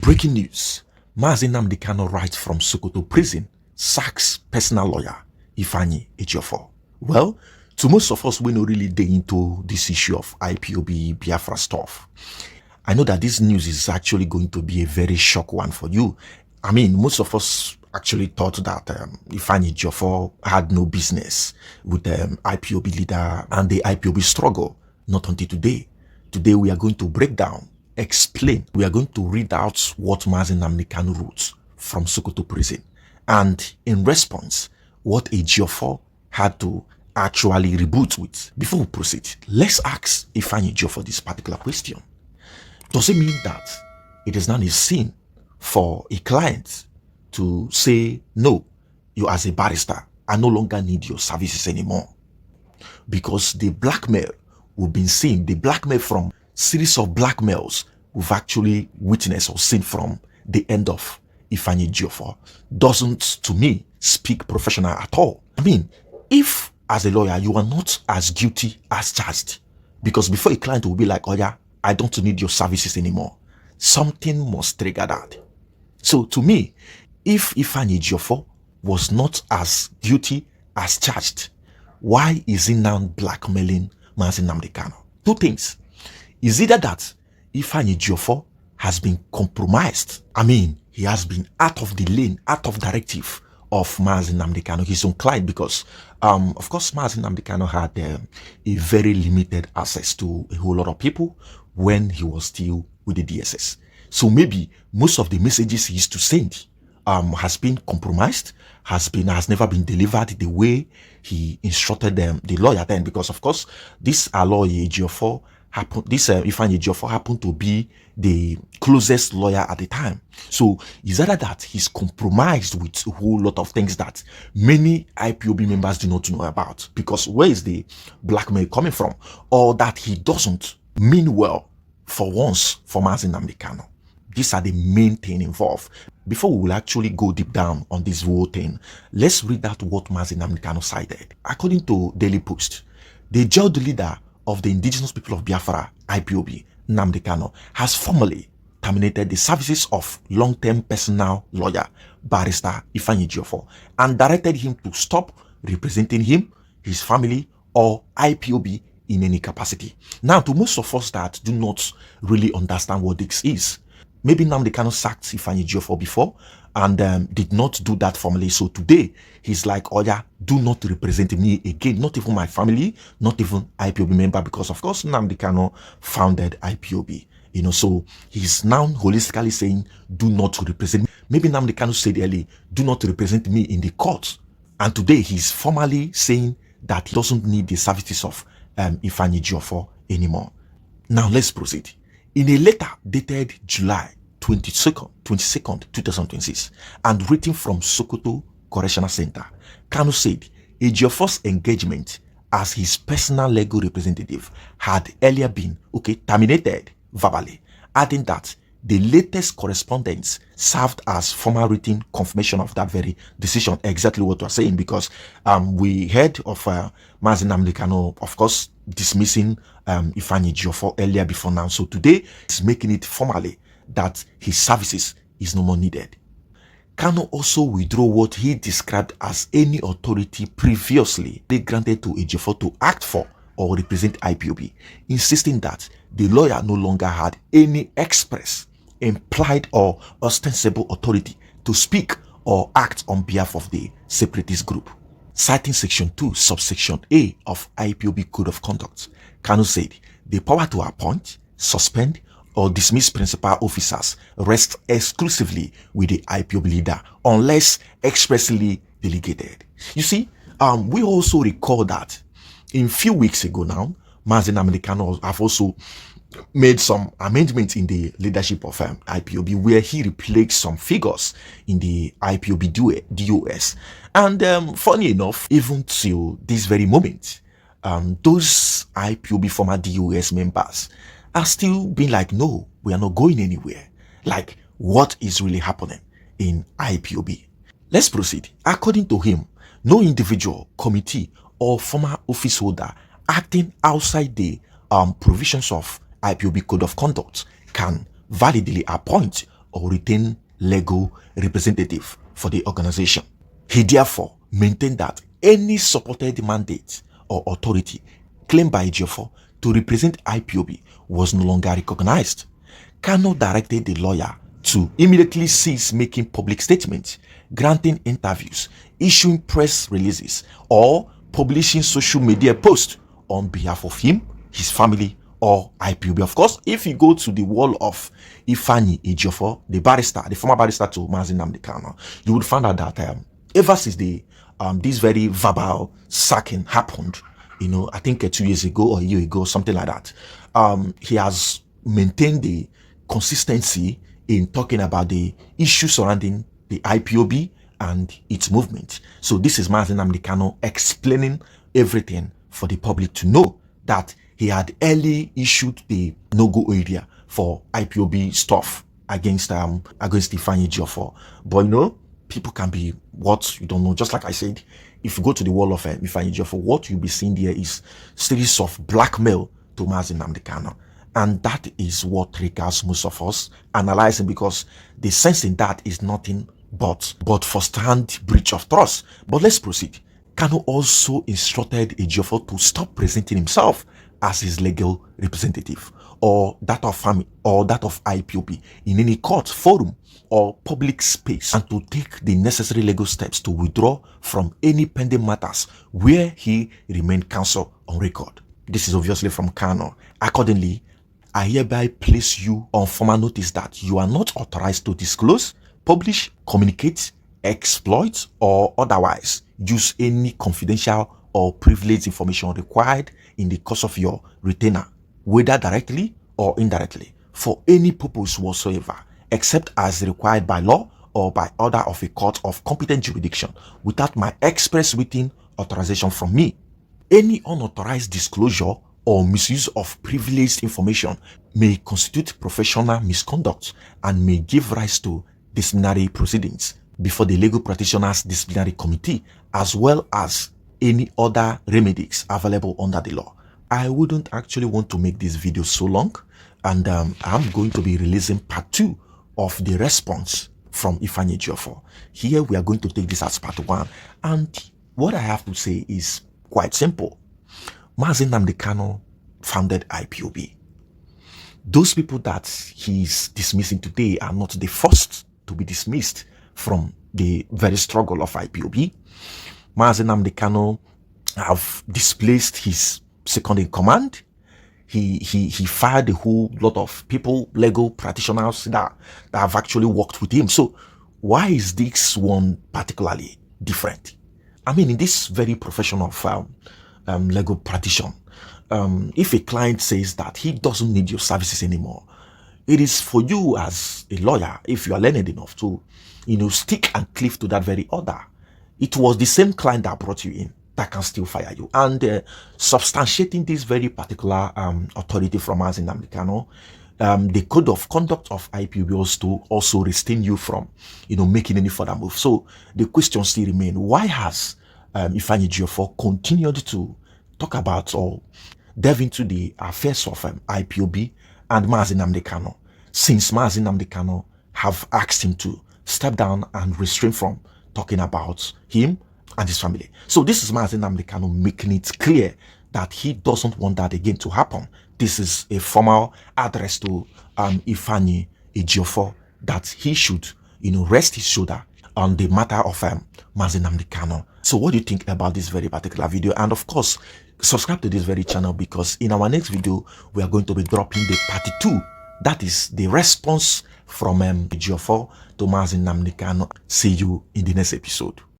Breaking news. Nnamdi Kanu writes from Sokoto prison, sacks personal lawyer, Ifeanyi Ejiofor. Well, to most of us, we don't really dig into this issue of IPOB Biafra stuff. I know that this news is actually going to be a very shock one for you. I mean, most of us actually thought that Ifeanyi Ejiofor had no business with the IPOB leader and the IPOB struggle. Not until today. Today we are going to break down, explain. We are going to read out what Nnamdi Kanu wrote from Sokoto prison. And in response, what Ejiofor had to actually reboot with. Before we proceed, let's ask Ifeanyi Ejiofor this particular question. Does it mean that it is not a sin for a client to say, no, you as a barrister, I no longer need your services anymore? Because the blackmail we've been seeing, the blackmail from series of blackmails we've actually witnessed or seen from the end of Ifeanyi Ejiofor doesn't, to me, speak professional at all. I mean, if as a lawyer you are not as guilty as charged, because before a client will be like, oh yeah, I don't need your services anymore, something must trigger that. So to me, if Ifeanyi Ejiofor was not as guilty as charged, why is he now blackmailing Nnamdi Kanu? Two things. Is either that Ifeanyi Ejiofor has been compromised. I mean, he has been out of the lane, out of directive of Nnamdi Kanu, his own client, because of course Nnamdi Kanu had a very limited access to a whole lot of people when he was still with the DSS. So maybe most of the messages he used to send has been compromised, has never been delivered the way he instructed the lawyer then, because of course this lawyer Ejiofor Ifeanyi Ejiofor happened to be the closest lawyer at the time. So it's either that he's compromised with a whole lot of things that many IPOB members do not know about, because where is the blackmail coming from, or that he doesn't mean well for once for Nnamdi Kanu. These are the main thing involved. Before we will actually go deep down on this whole thing, let's read out what Nnamdi Kanu cited. According to Daily Post, the jailed leader of the indigenous people of Biafra, IPOB, Nnamdi Kanu, has formally terminated the services of long-term personal lawyer, barrister Ifeanyi Ejiofor, and directed him to stop representing him, his family, or IPOB in any capacity. Now, to most of us that do not really understand what this is, maybe Nnamdi Kanu sacked Ifeanyi Ejiofor before and did not do that formally. So today, he's like, oh yeah, do not represent me again. Not even my family, not even IPOB member, because of course Nnamdi Kanu founded IPOB. You know, so he's now holistically saying, do not represent me. Maybe Nnamdi Kanu said earlier, do not represent me in the court. And today, he's formally saying that he doesn't need the services of Ifeanyi Ejiofor anymore. Now, let's proceed. In a letter dated July 22nd, 2026, and written from Sokoto Correctional Center, Kanu said Ejiofor's engagement as his personal legal representative had earlier been terminated verbally, adding that the latest correspondence served as formal written confirmation of that very decision. Exactly what we're saying, because we heard of Nnamdi Kanu, of course, dismissing Ifeanyi Ejiofor earlier before now. So today, he's making it formally that his services is no more needed. Kanu also withdrew what he described as any authority previously granted to Ejiofor to act for or represent IPOB, insisting that the lawyer no longer had any express, implied or ostensible authority to speak or act on behalf of the separatist group. Citing Section 2, Subsection A of IPOB Code of Conduct, Kanu said the power to appoint, suspend, or dismiss principal officers rests exclusively with the IPOB leader unless expressly delegated. You see, we also recall that in few weeks ago now, Nnamdi Kanu have also made some amendments in the leadership of IPOB, where he replaced some figures in the IPOB DOS. And funny enough, even till this very moment, those IPOB former DOS members are still being like, no, we are not going anywhere. Like, what is really happening in IPOB? Let's proceed. According to him, no individual, committee, or former office holder acting outside the provisions of IPOB Code of Conduct can validly appoint or retain legal representative for the organization. He therefore maintained that any supported mandate or authority claimed by Ejiofor to represent IPOB was no longer recognized. Kanu directed the lawyer to immediately cease making public statements, granting interviews, issuing press releases, or publishing social media posts on behalf of him, his family, or IPOB. Of course, if you go to the wall of Ifeanyi Ejiofor, the former barrister to Nnamdi Kanu, you would find out that ever since this very verbal sacking happened, I think 2 years ago or a year ago, something like that, he has maintained the consistency in talking about the issues surrounding the IPOB and its movement. So this is Nnamdi Kanu explaining everything for the public to know, that he had early issued the no-go area for IPOB stuff against Ifeanyi Ejiofor. But people can be what you don't know. Just like I said, if you go to the wall of Ifeanyi Ejiofor, what you'll be seeing there is series of blackmail to Nnamdi Kanu. And that is what triggers most of us analyzing, because the sense in that is nothing but first-hand breach of trust. But let's proceed. Kanu also instructed Ejiofor to stop presenting himself as his legal representative or that of IPOB in any court, forum, or public space, and to take the necessary legal steps to withdraw from any pending matters where he remained counsel on record. This is obviously from Kanu. Accordingly, I hereby place you on formal notice that you are not authorized to disclose, publish, communicate, exploit, or otherwise use any confidential or privileged information required in the course of your retainer, whether directly or indirectly, for any purpose whatsoever, except as required by law or by order of a court of competent jurisdiction, without my express written authorization from me. Any unauthorized disclosure or misuse of privileged information may constitute professional misconduct and may give rise to disciplinary proceedings before the legal practitioners disciplinary committee, as well as any other remedies available under the law. I wouldn't actually want to make this video so long, and I'm going to be releasing part 2 of the response from Ifeanyi Ejiofor. Here we are going to take this as part 1, and what I have to say is quite simple. Nnamdi Kanu founded IPOB. Those people that he's dismissing today are not the first to be dismissed from the very struggle of IPOB. Nnamdi Kanu have displaced his second in command. He fired a whole lot of people, legal practitioners that have actually worked with him. So why is this one particularly different? I mean, in this very profession of legal practitioner, if a client says that he doesn't need your services anymore, it is for you as a lawyer, if you are learned enough to, stick and cleave to that very order. It was the same client that brought you in that can still fire you. And substantiating this very particular authority from Nnamdi Kanu, the code of conduct of IPOB was to also restrain you from, making any further move. So the question still remains: why has Ifeanyi Ejiofor continued to talk about or delve into the affairs of IPOB and Nnamdi Kanu, since Nnamdi Kanu have asked him to step down and restrain from talking about him and his family? So this is Nnamdi Kanu making it clear that he doesn't want that again to happen. This is a formal address to Ifeanyi Ejiofor that he should, rest his shoulder on the matter of Nnamdi Kanu. So what do you think about this very particular video? And of course, subscribe to this very channel, because in our next video, we are going to be dropping the part 2. That is the response from Ejiofor to Nnamdi Kanu. See you in the next episode.